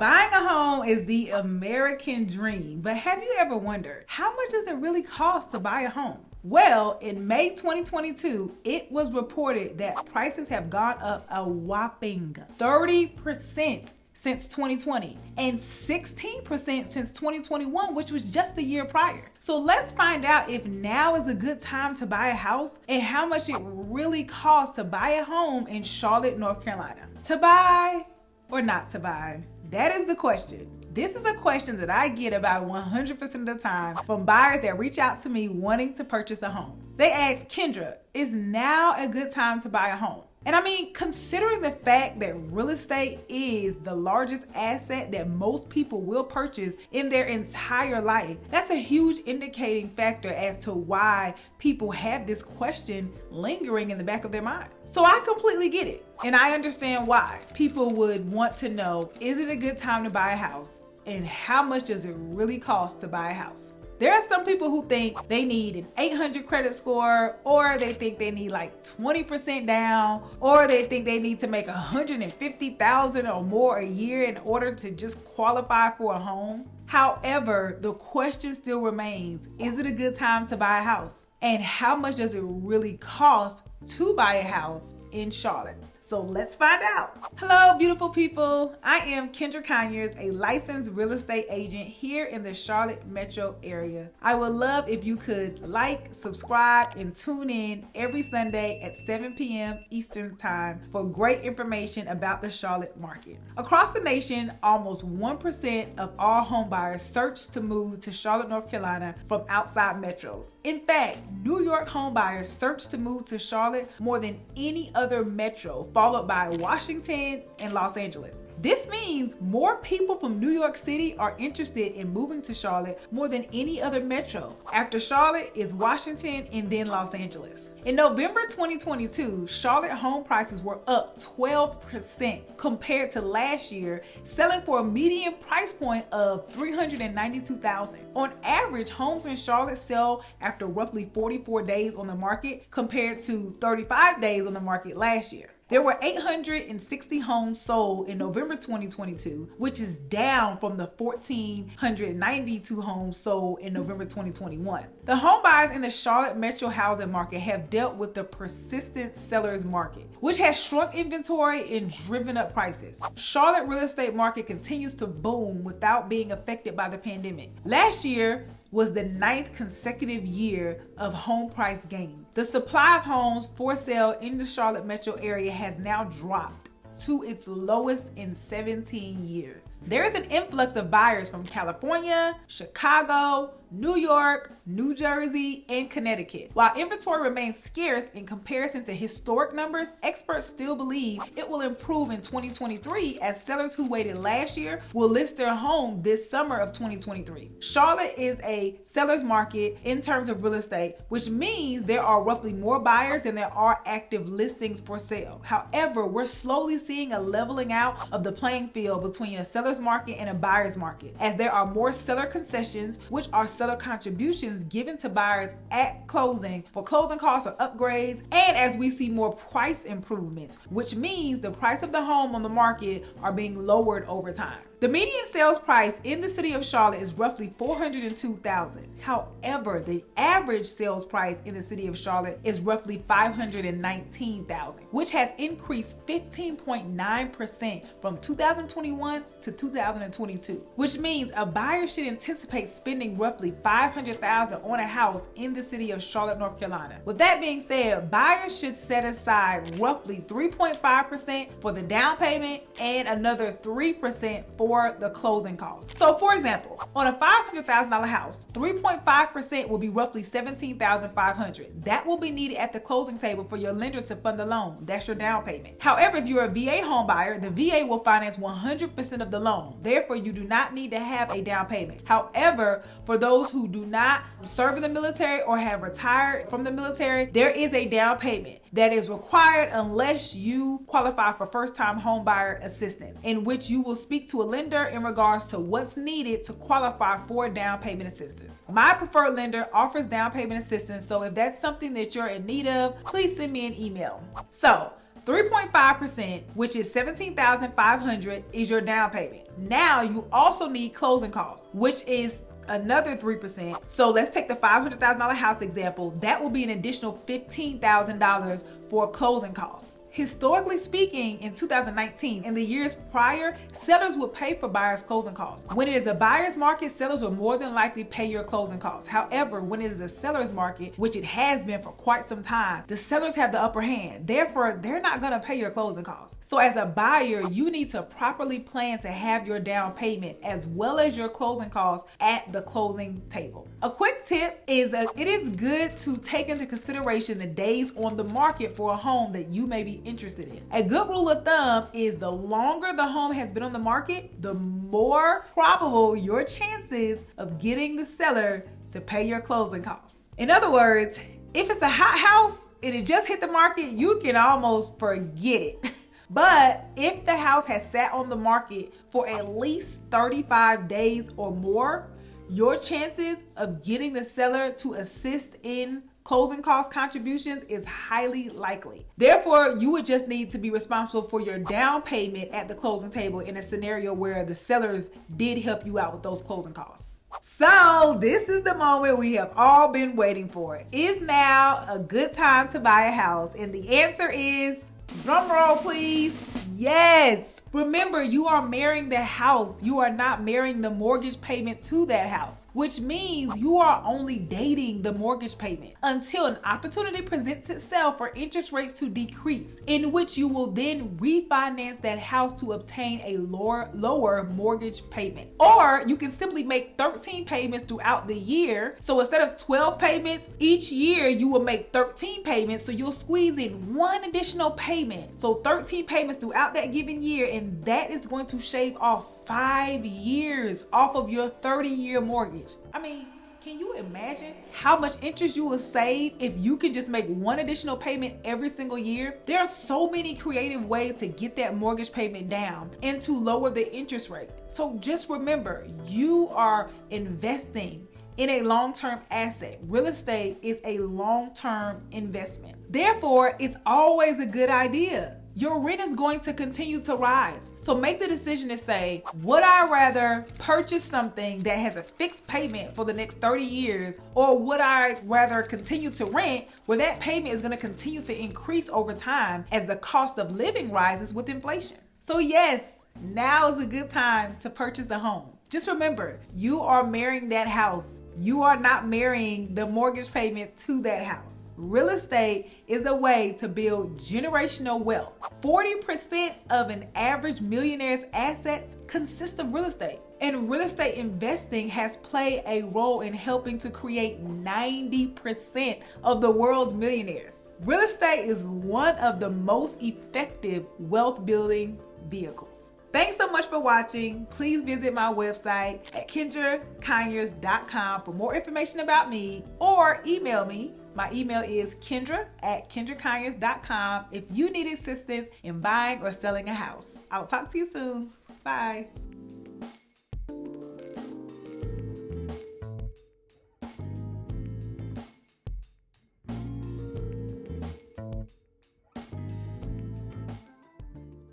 Buying a home is the American dream, but have you ever wondered how much does it really cost to buy a home? Well, in May 2022, it was reported that prices have gone up a whopping 30% since 2020 and 16% since 2021, which was just the year prior. So let's find out if now is a good time to buy a house and how much it really costs to buy a home in Charlotte, North Carolina. To buy or not to buy? That is the question. This is a question that I get about 100% of the time from buyers that reach out to me wanting to purchase a home. They ask, Kendra, is now a good time to buy a home? And I mean, considering the fact that real estate is the largest asset that most people will purchase in their entire life, that's a huge indicating factor as to why people have this question lingering in the back of their mind. So I completely get it. And I understand why people would want to know, is it a good time to buy a house? And how much does it really cost to buy a house? There are some people who think they need an 800 credit score, or they think they need like 20% down, or they think they need to make $150,000 or more a year in order to just qualify for a home. However, the question still remains, is it a good time to buy a house? And how much does it really cost to buy a house in Charlotte? So let's find out. Hello, beautiful people. I am Kendra Conyers, a licensed real estate agent here in the Charlotte metro area. I would love if you could like, subscribe, and tune in every Sunday at 7 p.m. Eastern Time for great information about the Charlotte market. Across the nation, almost 1% of all home buyers search to move to Charlotte, North Carolina from outside metros. In fact, New York home buyers search to move to Charlotte more than any other metro, followed by Washington and Los Angeles. This means more people from New York City are interested in moving to Charlotte more than any other metro. After Charlotte is Washington and then Los Angeles. In November 2022, Charlotte home prices were up 12% compared to last year, selling for a median price point of $392,000. On average, homes in Charlotte sell after roughly 44 days on the market compared to 35 days on the market last year. There were 860 homes sold in November 2022, which is down from the 1,492 homes sold in November 2021. The home buyers in the Charlotte metro housing market have dealt with the persistent seller's market, which has shrunk inventory and driven up prices. Charlotte real estate market continues to boom without being affected by the pandemic. Last year was the 9th consecutive year of home price gain. The supply of homes for sale in the Charlotte metro area has now dropped to its lowest in 17 years. There is an influx of buyers from California, Chicago, New York, New Jersey, and Connecticut. While inventory remains scarce in comparison to historic numbers, experts still believe it will improve in 2023 as sellers who waited last year will list their home this summer of 2023. Charlotte is a seller's market in terms of real estate, which means there are roughly more buyers than there are active listings for sale. However, we're slowly seeing a leveling out of the playing field between a seller's market and a buyer's market, as there are more seller concessions, which are seller contributions given to buyers at closing for closing costs or upgrades, and as we see more price improvements, which means the price of the home on the market are being lowered over time. The median sales price in the city of Charlotte is roughly $402,000. However, the average sales price in the city of Charlotte is roughly $519,000, which has increased 15.9% from 2021 to 2022, which means a buyer should anticipate spending roughly $500,000 on a house in the city of Charlotte, North Carolina. With that being said, buyers should set aside roughly 3.5% for the down payment and another 3% for the closing costs. So for example, on a $500,000 house, 3.5% will be roughly $17,500. That will be needed at the closing table for your lender to fund the loan. That's your down payment. However, if you're a VA home buyer, the VA will finance 100% of the loan. Therefore, you do not need to have a down payment. However, for those who do not serve in the military or have retired from the military, there is a down payment that is required unless you qualify for first-time home buyer assistance, in which you will speak to a lender in regards to what's needed to qualify for down payment assistance. My preferred lender offers down payment assistance, so if that's something that you're in need of, please send me an email. So 3.5%, which is $17,500, is your down payment. Now you also need closing costs, which is another 3%. So let's take the $500,000 house example. That will be an additional $15,000 for closing costs. Historically speaking, in 2019 and the years prior, sellers would pay for buyers' closing costs. When it is a buyer's market, sellers will more than likely pay your closing costs. However, when it is a seller's market, which it has been for quite some time, the sellers have the upper hand. Therefore, they're not going to pay your closing costs. So as a buyer, you need to properly plan to have your down payment as well as your closing costs at the closing table. A quick tip is it is good to take into consideration the days on the market for a home that you may be interested in. A good rule of thumb is the longer the home has been on the market, the more probable your chances of getting the seller to pay your closing costs. In other words, if it's a hot house and it just hit the market, you can almost forget it. But if the house has sat on the market for at least 35 days or more, your chances of getting the seller to assist in closing cost contributions is highly likely. Therefore, you would just need to be responsible for your down payment at the closing table in a scenario where the sellers did help you out with those closing costs. So this is the moment we have all been waiting for. Is now a good time to buy a house? And the answer is, drum roll please, yes. Remember, you are marrying the house. You are not marrying the mortgage payment to that house, which means you are only dating the mortgage payment until an opportunity presents itself for interest rates to decrease, in which you will then refinance that house to obtain a lower mortgage payment. Or you can simply make 13 payments throughout the year. So instead of 12 payments each year, you will make 13 payments. So you'll squeeze in one additional payment. So 13 payments throughout that given year, and that is going to shave off 5 years off of your 30-year mortgage. I mean, can you imagine how much interest you will save if you can just make one additional payment every single year? There are so many creative ways to get that mortgage payment down and to lower the interest rate. So just remember, you are investing in a long-term asset. Real estate is a long-term investment. Therefore, it's always a good idea. Your rent is going to continue to rise. So make the decision to say, would I rather purchase something that has a fixed payment for the next 30 years, or would I rather continue to rent where that payment is going to continue to increase over time as the cost of living rises with inflation? So yes, now is a good time to purchase a home. Just remember, you are marrying that house. You are not marrying the mortgage payment to that house. Real estate is a way to build generational wealth. 40% of an average millionaire's assets consist of real estate. And real estate investing has played a role in helping to create 90% of the world's millionaires. Real estate is one of the most effective wealth building vehicles. Thanks so much for watching. Please visit my website at KendraConyers.com for more information about me, or email me. My email is Kendra@KendraConyers.com if you need assistance in buying or selling a house. I'll talk to you soon. Bye.